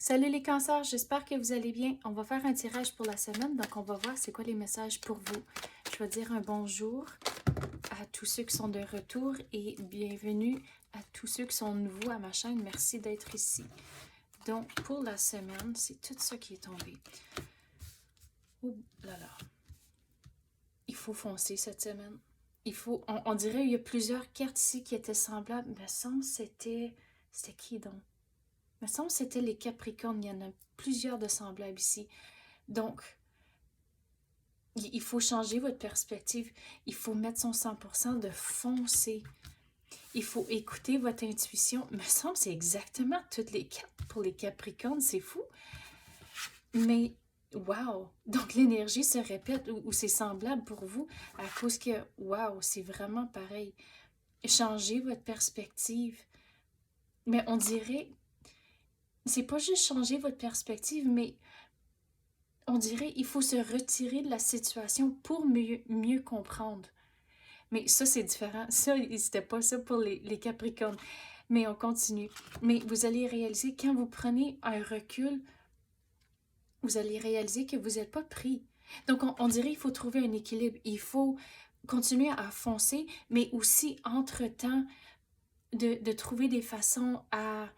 Salut les cancers, j'espère que vous allez bien. On va faire un tirage pour la semaine, donc on va voir c'est quoi les messages pour vous. Je vais dire un bonjour à tous ceux qui sont de retour et bienvenue à tous ceux qui sont nouveaux à ma chaîne. Merci d'être ici. Donc pour la semaine, c'est tout ça qui est tombé. Oh là là. Il faut foncer cette semaine. On dirait qu'il y a plusieurs cartes ici qui étaient semblables. Il me semble que c'était qui donc? Il me semble que c'était les Capricornes. Il y en a plusieurs de semblables ici. Donc, il faut changer votre perspective. Il faut mettre son 100% de foncer. Il faut écouter votre intuition. Il me semble que c'est exactement toutes les cartes pour les Capricornes. C'est fou. Mais, wow! Donc, l'énergie se répète ou c'est semblable pour vous à cause que, wow, c'est vraiment pareil. Changez votre perspective. Mais on dirait, c'est pas juste changer votre perspective, mais on dirait il faut se retirer de la situation pour mieux comprendre. Mais ça, c'est différent. Ça, c'était pas ça pour les Capricornes. Mais on continue. Mais vous allez réaliser, quand vous prenez un recul, vous allez réaliser que vous n'êtes pas pris. Donc, on dirait qu'il faut trouver un équilibre. Il faut continuer à foncer, mais aussi, entre-temps, de trouver des façons à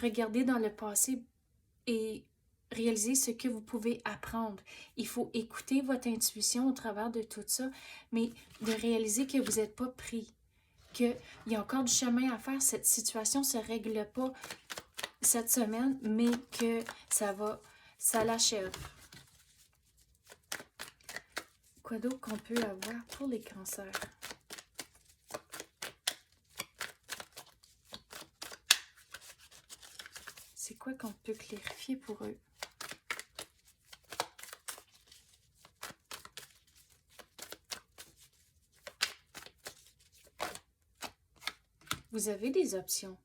regarder dans le passé et réaliser ce que vous pouvez apprendre. Il faut écouter votre intuition au travers de tout ça, mais de réaliser que vous n'êtes pas pris, qu'il y a encore du chemin à faire. Cette situation ne se règle pas cette semaine, mais que ça l'achève. Quoi d'autre qu'on peut avoir pour les cancers? C'est quoi qu'on peut clarifier pour eux? Vous avez des options,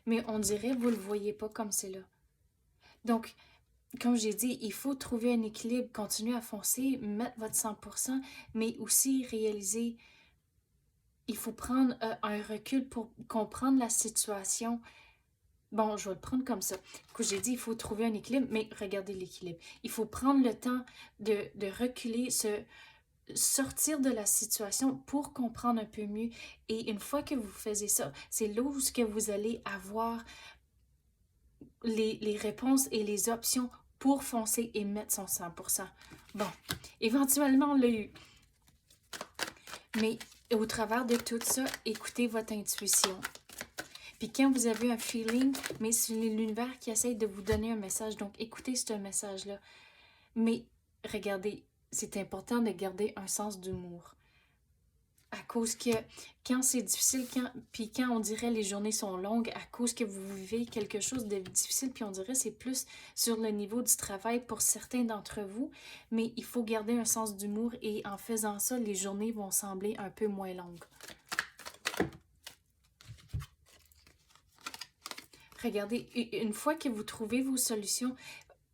mais on dirait que vous ne le voyez pas comme c'est là. Donc, comme j'ai dit, il faut trouver un équilibre, continuer à foncer, mettre votre 100%, mais aussi réaliser, il faut prendre un recul pour comprendre la situation. Bon, je vais le prendre comme ça. Comme j'ai dit, il faut trouver un équilibre, mais regardez l'équilibre. Il faut prendre le temps de reculer, sortir de la situation pour comprendre un peu mieux. Et une fois que vous faisiez ça, c'est là où vous allez avoir les réponses et les options pour foncer et mettre son 100%. Bon, éventuellement, on l'a eu. Mais au travers de tout ça, écoutez votre intuition. Puis quand vous avez un feeling, mais c'est l'univers qui essaie de vous donner un message, donc écoutez ce message-là. Mais regardez, c'est important de garder un sens d'humour. À cause que quand c'est difficile, puis quand on dirait les journées sont longues, à cause que vous vivez quelque chose de difficile, puis on dirait c'est plus sur le niveau du travail pour certains d'entre vous, mais il faut garder un sens d'humour et en faisant ça, les journées vont sembler un peu moins longues. Regardez, une fois que vous trouvez vos solutions,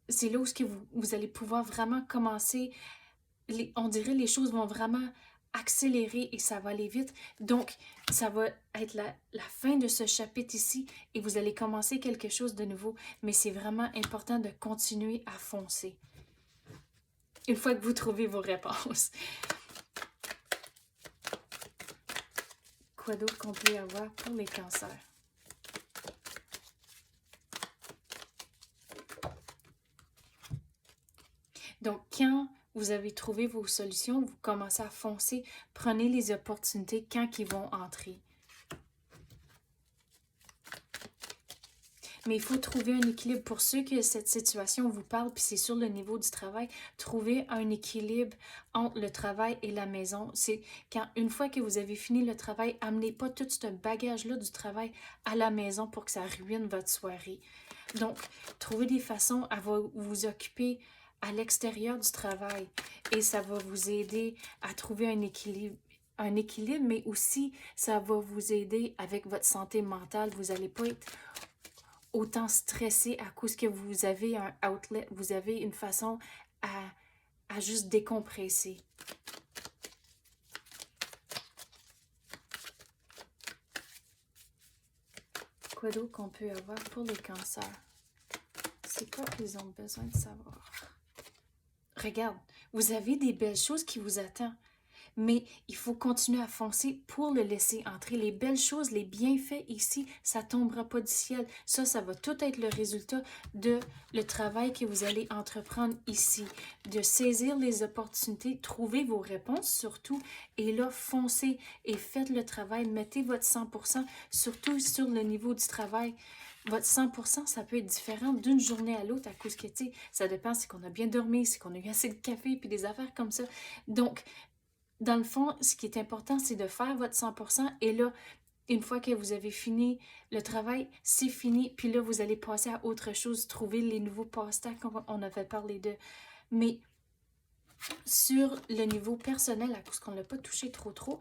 c'est là où vous allez pouvoir vraiment commencer, on dirait les choses vont vraiment accélérer et ça va aller vite. Donc, ça va être la fin de ce chapitre ici et vous allez commencer quelque chose de nouveau. Mais c'est vraiment important de continuer à foncer. Une fois que vous trouvez vos réponses. Quoi d'autre qu'on peut avoir pour les cancers? Donc, quand vous avez trouvé vos solutions, vous commencez à foncer, prenez les opportunités quand ils vont entrer. Mais il faut trouver un équilibre. Pour ceux que cette situation vous parle, puis c'est sur le niveau du travail, trouver un équilibre entre le travail et la maison. C'est quand, une fois que vous avez fini le travail, amenez pas tout ce bagage-là du travail à la maison pour que ça ruine votre soirée. Donc, trouvez des façons à vous occuper à l'extérieur du travail et ça va vous aider à trouver un équilibre, mais aussi ça va vous aider avec votre santé mentale. Vous n'allez pas être autant stressé à cause que vous avez un outlet, vous avez une façon à juste décompresser. Quoi d'autre qu'on peut avoir pour les cancers? C'est quoi qu'ils ont besoin de savoir? Regarde, vous avez des belles choses qui vous attendent. Mais il faut continuer à foncer pour le laisser entrer. Les belles choses, les bienfaits ici, ça tombera pas du ciel. Ça va tout être le résultat de le travail que vous allez entreprendre ici. De saisir les opportunités, trouver vos réponses surtout, et là, foncez et faites le travail. Mettez votre 100%, surtout sur le niveau du travail. Votre 100%, ça peut être différent d'une journée à l'autre à cause que, tu sais, ça dépend si on a bien dormi, si on a eu assez de café, puis des affaires comme ça. Donc, dans le fond, ce qui est important, c'est de faire votre 100% et là, une fois que vous avez fini le travail, c'est fini, puis là, vous allez passer à autre chose, trouver les nouveaux passe-temps comme on avait parlé de. Mais sur le niveau personnel, à cause qu'on ne l'a pas touché trop,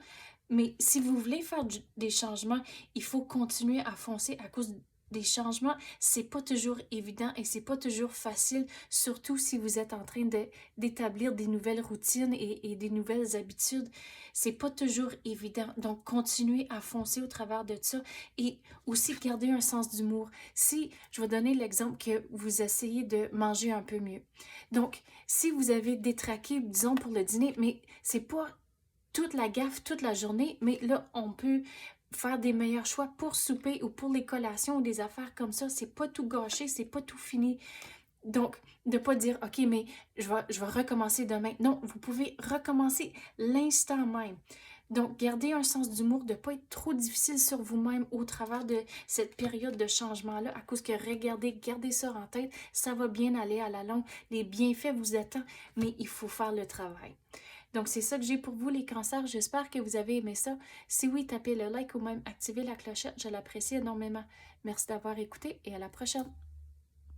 mais si vous voulez faire des changements, il faut continuer à foncer à cause des changements. C'est pas toujours évident et c'est pas toujours facile, surtout si vous êtes en train d'établir des nouvelles routines et des nouvelles habitudes. C'est pas toujours évident. Donc, continuez à foncer au travers de ça et aussi garder un sens d'humour. Si, je vais donner l'exemple que vous essayez de manger un peu mieux. Donc, si vous avez détraqué, disons, pour le dîner, mais c'est pas toute la gaffe toute la journée, mais là, on peut faire des meilleurs choix pour souper ou pour les collations ou des affaires comme ça. C'est pas tout gâché, c'est pas tout fini. Donc, de ne pas dire, OK, mais je vais recommencer demain. Non, vous pouvez recommencer l'instant même. Donc, gardez un sens d'humour, de ne pas être trop difficile sur vous-même au travers de cette période de changement-là, à cause que gardez ça en tête, ça va bien aller à la longue. Les bienfaits vous attendent, mais il faut faire le travail. Donc, c'est ça que j'ai pour vous, les cancers. J'espère que vous avez aimé ça. Si oui, tapez le like ou même activez la clochette. Je l'apprécie énormément. Merci d'avoir écouté et à la prochaine.